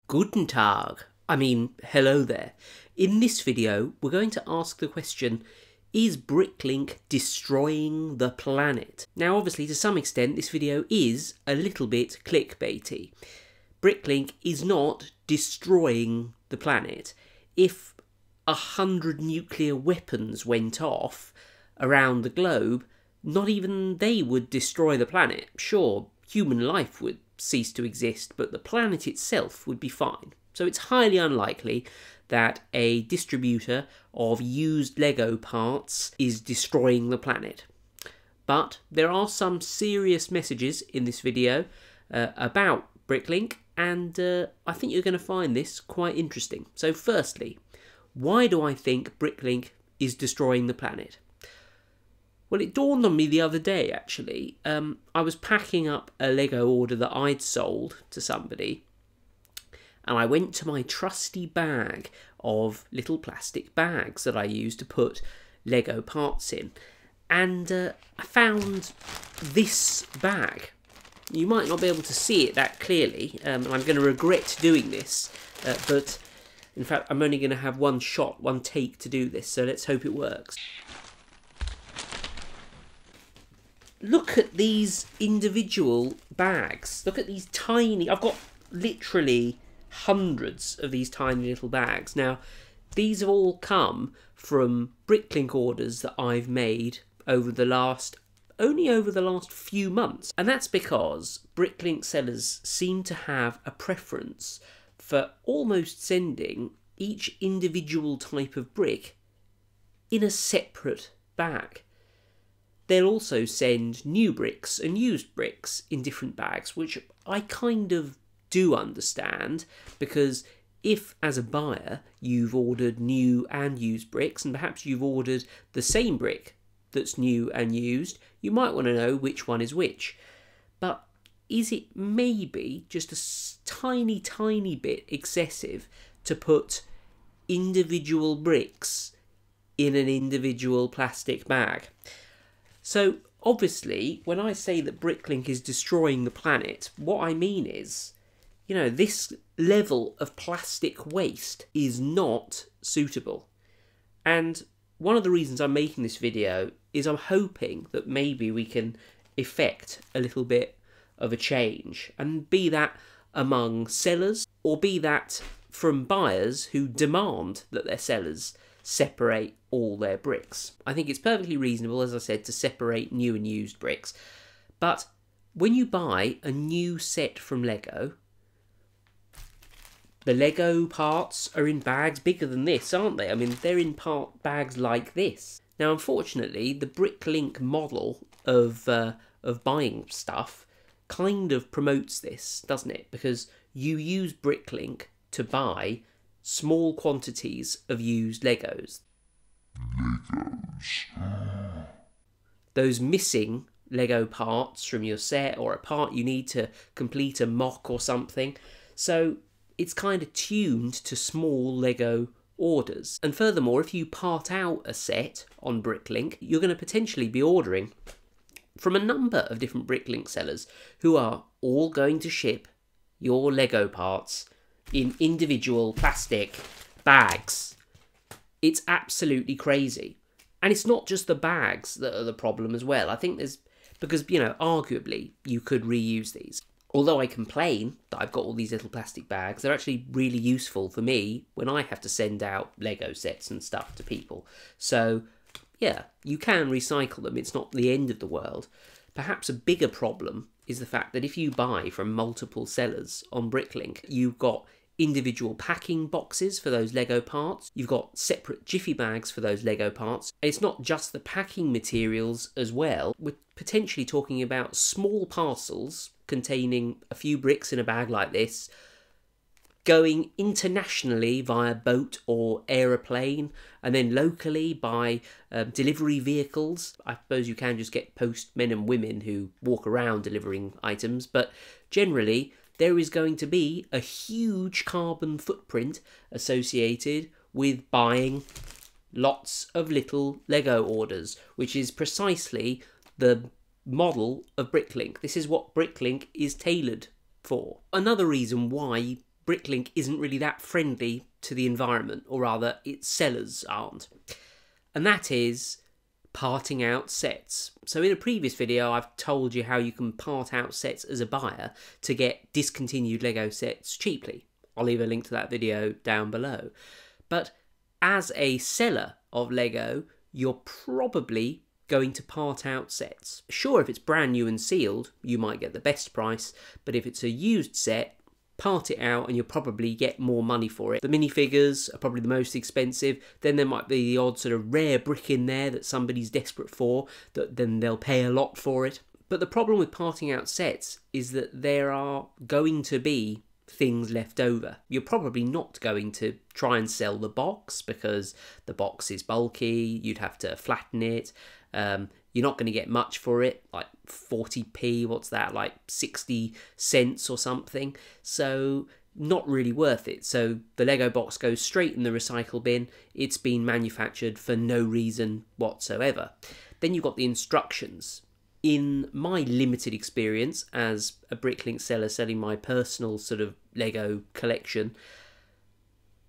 Guten Tag. Hello there. In this video, we're going to ask the question, is BrickLink destroying the planet? Now, obviously, to some extent, this video is a little bit clickbaity. BrickLink is not destroying the planet. If 100 nuclear weapons went off around the globe, not even they would destroy the planet. Sure, human life would cease to exist, but the planet itself would be fine. So it's highly unlikely that a distributor of used Lego parts is destroying the planet. But there are some serious messages in this video about BrickLink, and I think you're going to find this quite interesting. So firstly, why do I think BrickLink is destroying the planet? Well, it dawned on me the other day, actually. I was packing up a Lego order that I'd sold to somebody, and I went to my trusty bag of little plastic bags that I use to put Lego parts in, and I found this bag. You might not be able to see it that clearly, and I'm going to regret doing this, but in fact I'm only going to have one take to do this, so let's hope it works. Look at these individual bags. Look at these tiny... I've got literally hundreds of these tiny little bags. Now, these have all come from BrickLink orders that I've made over the last few months. And that's because BrickLink sellers seem to have a preference for almost sending each individual type of brick in a separate bag. They'll also send new bricks and used bricks in different bags, which I kind of do understand, because if, as a buyer, you've ordered new and used bricks, and perhaps you've ordered the same brick that's new and used, you might want to know which one is which. But is it maybe just a tiny, tiny bit excessive to put individual bricks in an individual plastic bag? So, obviously, when I say that BrickLink is destroying the planet, what I mean is, this level of plastic waste is not suitable. And one of the reasons I'm making this video is I'm hoping that maybe we can effect a little bit of a change, and be that among sellers, or be that from buyers who demand that their sellers separate all their bricks. I think it's perfectly reasonable, as I said, to separate new and used bricks. But when you buy a new set from Lego, the Lego parts are in bags bigger than this, aren't they? They're in bags like this. Now, unfortunately, the BrickLink model of buying stuff kind of promotes this, doesn't it? Because you use BrickLink to buy small quantities of used Legos. Those missing Lego parts from your set, or a part you need to complete a mock or something. So it's kind of tuned to small Lego orders. And furthermore, if you part out a set on BrickLink, you're going to potentially be ordering from a number of different BrickLink sellers who are all going to ship your Lego parts in individual plastic bags. It's absolutely crazy. And it's not just the bags that are the problem as well. I think because, arguably you could reuse these. Although I complain that I've got all these little plastic bags, they're actually really useful for me when I have to send out Lego sets and stuff to people. So, yeah, you can recycle them. It's not the end of the world. Perhaps a bigger problem is the fact that if you buy from multiple sellers on BrickLink, you've got individual packing boxes for those Lego parts, you've got separate jiffy bags for those Lego parts, and it's not just the packing materials as well. We're potentially talking about small parcels containing a few bricks in a bag like this, going internationally via boat or aeroplane, and then locally by delivery vehicles. I suppose you can just get postmen and women who walk around delivering items, but generally there is going to be a huge carbon footprint associated with buying lots of little Lego orders, which is precisely the model of BrickLink. This is what BrickLink is tailored for. Another reason why BrickLink isn't really that friendly to the environment, or rather its sellers aren't. And that is parting out sets. So in a previous video I've told you how you can part out sets as a buyer to get discontinued Lego sets cheaply. I'll leave a link to that video down below. But as a seller of Lego, you're probably going to part out sets. Sure, if it's brand new and sealed, you might get the best price, but if it's a used set, part it out and you'll probably get more money for it. The minifigures are probably the most expensive. Then there might be the odd sort of rare brick in there that somebody's desperate for, that then they'll pay a lot for it. But the problem with parting out sets is that there are going to be things left over. You're probably not going to try and sell the box because the box is bulky, you'd have to flatten it. You're not going to get much for it, like 40p, what's that, like 60 cents or something. So not really worth it. So the Lego box goes straight in the recycle bin. It's been manufactured for no reason whatsoever. Then you've got the instructions. In my limited experience as a BrickLink seller selling my personal sort of Lego collection,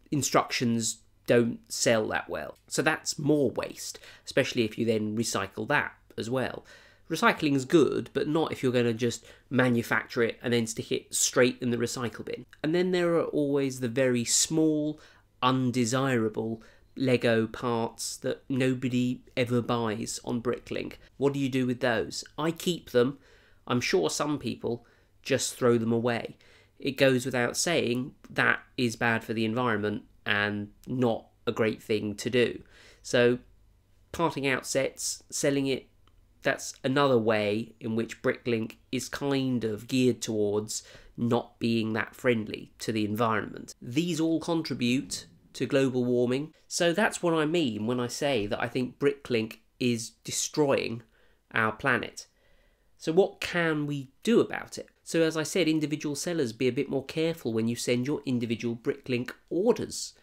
instructions don't sell that well. So that's more waste, especially if you then recycle that as well. Recycling is good, but not if you're going to just manufacture it and then stick it straight in the recycle bin. And then there are always the very small, undesirable Lego parts that nobody ever buys on BrickLink. What do you do with those? I keep them. I'm sure some people just throw them away. It goes without saying that is bad for the environment and not a great thing to do. So parting out sets, selling it, that's another way in which BrickLink is kind of geared towards not being that friendly to the environment. These all contribute to global warming. So that's what I mean when I say that I think BrickLink is destroying our planet. So what can we do about it? So as I said, individual sellers, be a bit more careful when you send your individual BrickLink orders.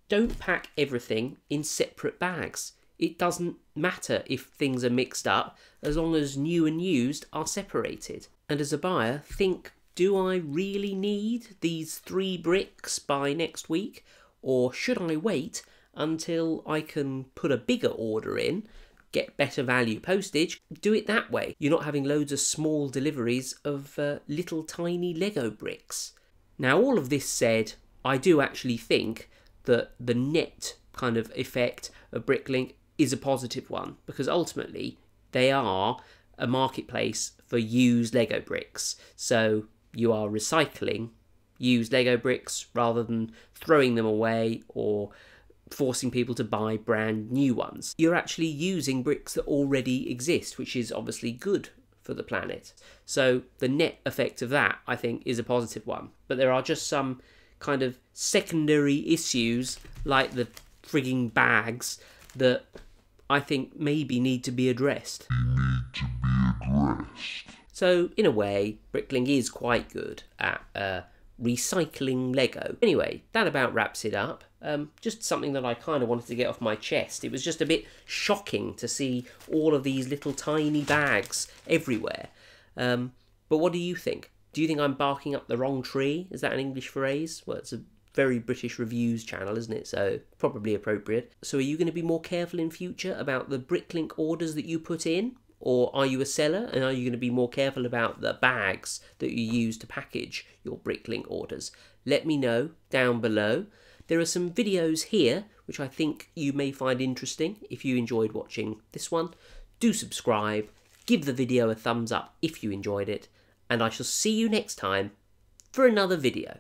Don't pack everything in separate bags. It doesn't matter if things are mixed up as long as new and used are separated. And as a buyer, think, do I really need these 3 bricks by next week? Or should I wait until I can put a bigger order in, get better value postage, do it that way? You're not having loads of small deliveries of little tiny Lego bricks. Now, all of this said, I do actually think that the net kind of effect of BrickLink is a positive one, because ultimately they are a marketplace for used Lego bricks. So you are recycling used Lego bricks rather than throwing them away or forcing people to buy brand new ones. You're actually using bricks that already exist, which is obviously good for the planet. So the net effect of that, I think, is a positive one. But there are just some kind of secondary issues, like the frigging bags, that I think maybe need to be addressed. So in a way, BrickLink is quite good at recycling Lego. Anyway, that about wraps it up. Just something that I kind of wanted to get off my chest. It was just a bit shocking to see all of these little tiny bags everywhere. But what do you think? Do you think I'm barking up the wrong tree? Is that an English phrase? Well, it's a very British reviews channel, isn't it? So probably appropriate. So are you going to be more careful in future about the BrickLink orders that you put in? Or are you a seller, and are you going to be more careful about the bags that you use to package your BrickLink orders? Let me know down below. There are some videos here which I think you may find interesting if you enjoyed watching this one. Do subscribe, give the video a thumbs up if you enjoyed it, and I shall see you next time for another video.